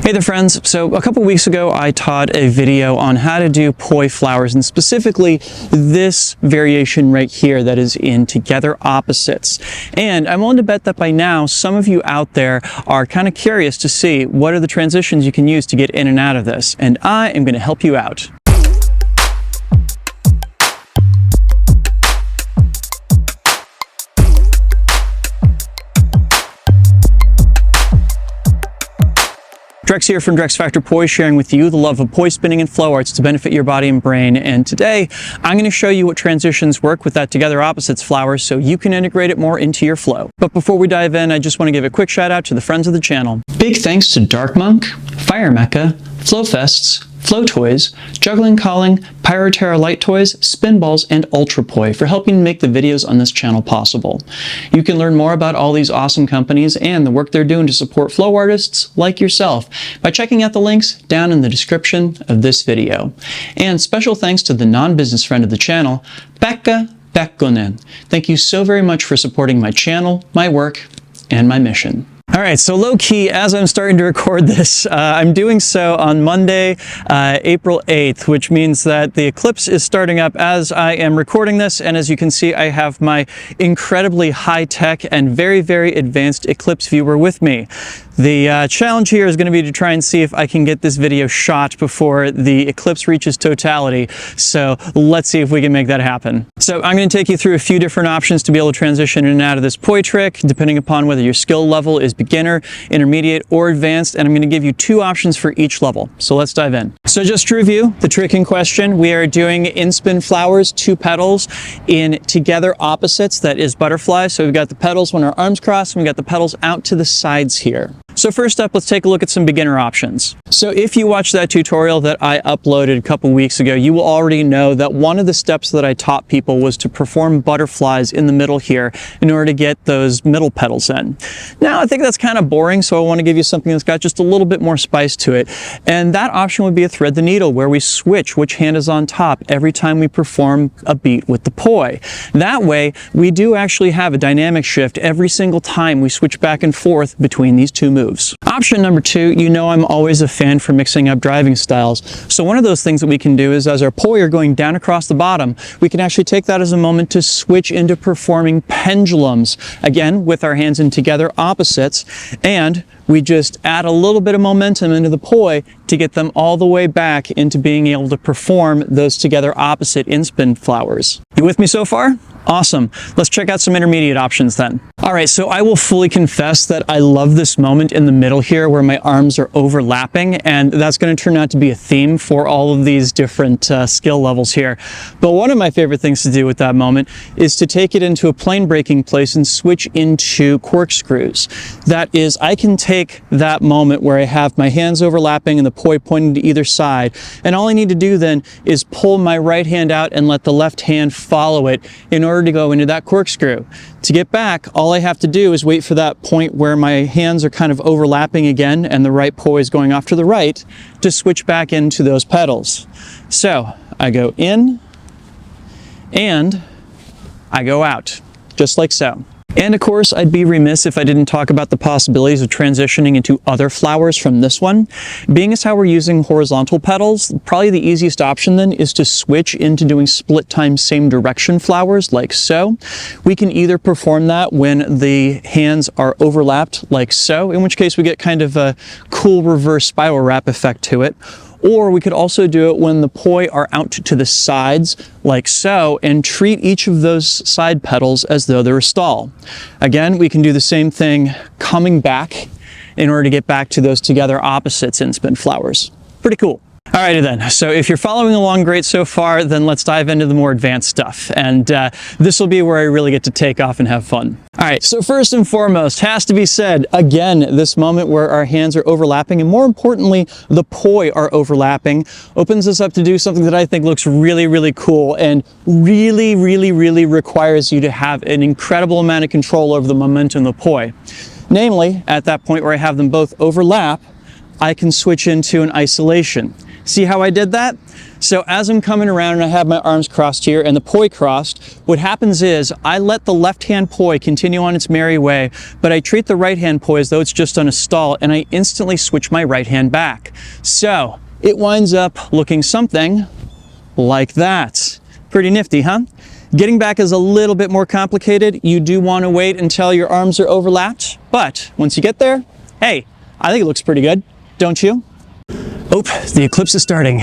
Hey there friends, so a couple weeks ago I taught a video on how to do Poi Flowers, and specifically this variation right here that is in Together Opposites. And I'm willing to bet that by now some of you out there are kind of curious to see what are the transitions you can use to get in and out of this, and I am going to help you out. Drex here from Drex Factor Poi, sharing with you the love of poi spinning and flow arts to benefit your body and brain. And today, I'm going to show you what transitions work with that Together Opposites flower so you can integrate it more into your flow. But before we dive in, I just want to give a quick shout out to the friends of the channel. Big thanks to Dark Monk, Fire Mecca, Flow Fests, Flow Toys, Juggling Calling, Pyroterra Light Toys, Spinballs, and Ultra Poi for helping make the videos on this channel possible. You can learn more about all these awesome companies and the work they're doing to support flow artists like yourself by checking out the links down in the description of this video. And special thanks to the non-business friend of the channel, Pekka Pekkonen. Thank you so very much for supporting my channel, my work, and my mission. All right, so low-key, as I'm starting to record this, I'm doing so on Monday, April 8th, which means that the eclipse is starting up as I am recording this, and as you can see, I have my incredibly high-tech and very, very advanced eclipse viewer with me. The challenge here is going to be to try and see if I can get this video shot before the eclipse reaches totality, so let's see if we can make that happen. So I'm going to take you through a few different options to be able to transition in and out of this poi trick, depending upon whether your skill level is beginner, intermediate, or advanced, and I'm going to give you two options for each level. So let's dive in. So just to review the trick in question, we are doing Inspin Flowers, 2 petals in Together Opposites, that is butterflies. So we've got the petals when our arms cross, and we've got the petals out to the sides here. So first up, let's take a look at some beginner options. So if you watched that tutorial that I uploaded a couple weeks ago, you will already know that one of the steps that I taught people was to perform butterflies in the middle here in order to get those middle petals in. Now, I think that's kind of boring, so I want to give you something that's got just a little bit more spice to it. And that option would be a thread the needle, where we switch which hand is on top every time we perform a beat with the poi. That way, we do actually have a dynamic shift every single time we switch back and forth between these two moves. Option number 2, you know I'm always a fan for mixing up driving styles. So one of those things that we can do is, as our poi are going down across the bottom, we can actually take that as a moment to switch into performing pendulums, again with our hands in Together Opposites, and we just add a little bit of momentum into the poi to get them all the way back into being able to perform those Together Opposite Inspin flowers. You with me so far? Awesome. Let's check out some intermediate options then. All right, so I will fully confess that I love this moment in the middle here where my arms are overlapping, and that's going to turn out to be a theme for all of these different skill levels here. But one of my favorite things to do with that moment is to take it into a plane breaking place and switch into corkscrews. That is, I can take that moment where I have my hands overlapping and the poi pointing to either side, and all I need to do then is pull my right hand out and let the left hand follow it in order to go into that corkscrew. To get back, all I have to do is wait for that point where my hands are kind of overlapping again and the right poi is going off to the right to switch back into those petals. So I go in and I go out, just like so. And of course, I'd be remiss if I didn't talk about the possibilities of transitioning into other flowers from this one. Being as how we're using horizontal petals, probably the easiest option then is to switch into doing split time same direction flowers like so. We can either perform that when the hands are overlapped like so, in which case we get kind of a cool reverse spiral wrap effect to it. Or we could also do it when the poi are out to the sides, like so, and treat each of those side petals as though they're a stall. Again, we can do the same thing coming back in order to get back to those Together Opposites Inspin flowers. Pretty cool. Alrighty then, so if you're following along great so far, then let's dive into the more advanced stuff. And this will be where I really get to take off and have fun. Alright, so first and foremost, has to be said, again, this moment where our hands are overlapping, and more importantly, the poi are overlapping, opens us up to do something that I think looks really, really cool and really, really, really requires you to have an incredible amount of control over the momentum of the poi. Namely, at that point where I have them both overlap, I can switch into an isolation. See how I did that? So as I'm coming around and I have my arms crossed here and the poi crossed, what happens is I let the left-hand poi continue on its merry way, but I treat the right-hand poi as though it's just on a stall, and I instantly switch my right hand back. So it winds up looking something like that. Pretty nifty, huh? Getting back is a little bit more complicated. You do want to wait until your arms are overlapped, but once you get there, hey, I think it looks pretty good, don't you? Oh, the eclipse is starting.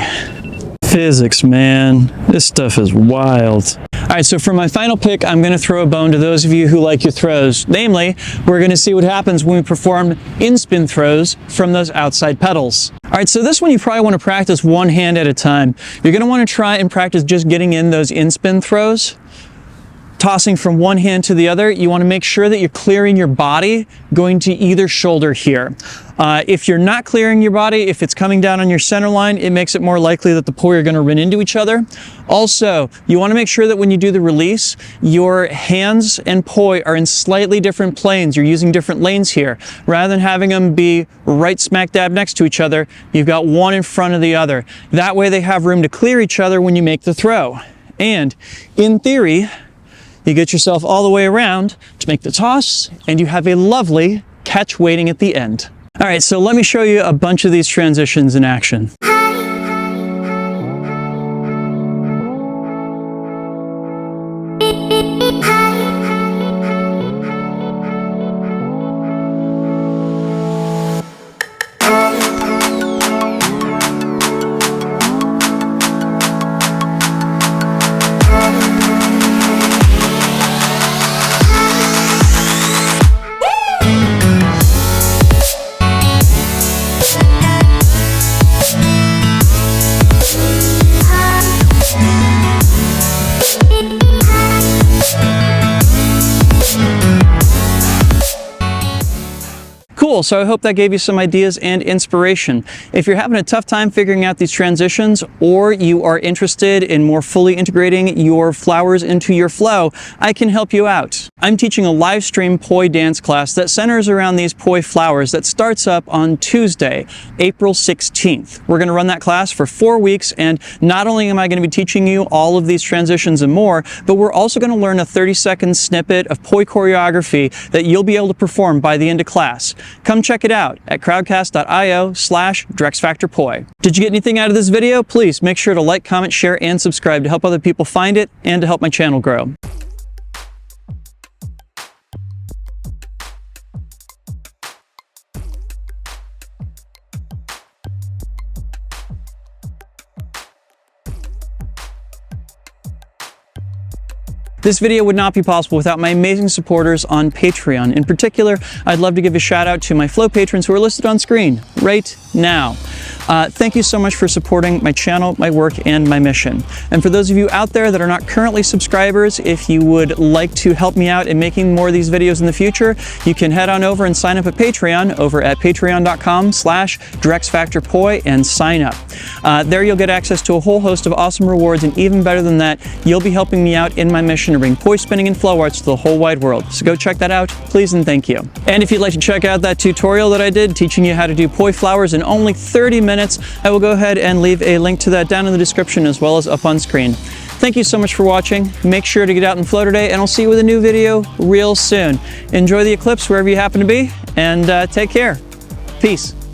Physics, man. This stuff is wild. All right, so for my final pick, I'm going to throw a bone to those of you who like your throws. Namely, we're going to see what happens when we perform in-spin throws from those outside pedals. All right, so this one you probably want to practice one hand at a time. You're going to want to try and practice just getting in those in-spin throws. Tossing from one hand to the other, you want to make sure that you're clearing your body going to either shoulder here. If you're not clearing your body, if it's coming down on your center line, it makes it more likely that the poi are going to run into each other. Also, you want to make sure that when you do the release, your hands and poi are in slightly different planes. You're using different lanes here. Rather than having them be right smack dab next to each other, you've got one in front of the other. That way they have room to clear each other when you make the throw. And in theory, you get yourself all the way around to make the toss, and you have a lovely catch waiting at the end. All right, so let me show you a bunch of these transitions in action. Cool, so I hope that gave you some ideas and inspiration. If you're having a tough time figuring out these transitions, or you are interested in more fully integrating your flowers into your flow, I can help you out. I'm teaching a live stream poi dance class that centers around these poi flowers that starts up on Tuesday, April 16th. We're going to run that class for 4 weeks, and not only am I going to be teaching you all of these transitions and more, but we're also going to learn a 30-second snippet of poi choreography that you'll be able to perform by the end of class. Come check it out at crowdcast.io/DrexFactorPoi. Did you get anything out of this video? Please make sure to like, comment, share, and subscribe to help other people find it and to help my channel grow. This video would not be possible without my amazing supporters on Patreon. In particular, I'd love to give a shout out to my Flow patrons who are listed on screen right now. Thank you so much for supporting my channel, my work, and my mission. And for those of you out there that are not currently subscribers, if you would like to help me out in making more of these videos in the future, you can head on over and sign up at Patreon over at patreon.com/DrexFactorPoi and sign up. There you'll get access to a whole host of awesome rewards, and even better than that, you'll be helping me out in my mission to bring poi spinning and flow arts to the whole wide world. So go check that out, please and thank you. And if you'd like to check out that tutorial that I did teaching you how to do poi flowers in only 30 minutes, I will go ahead and leave a link to that down in the description as well as up on screen. Thank you so much for watching. Make sure to get out and flow today, and I'll see you with a new video real soon. Enjoy the eclipse wherever you happen to be, and take care. Peace.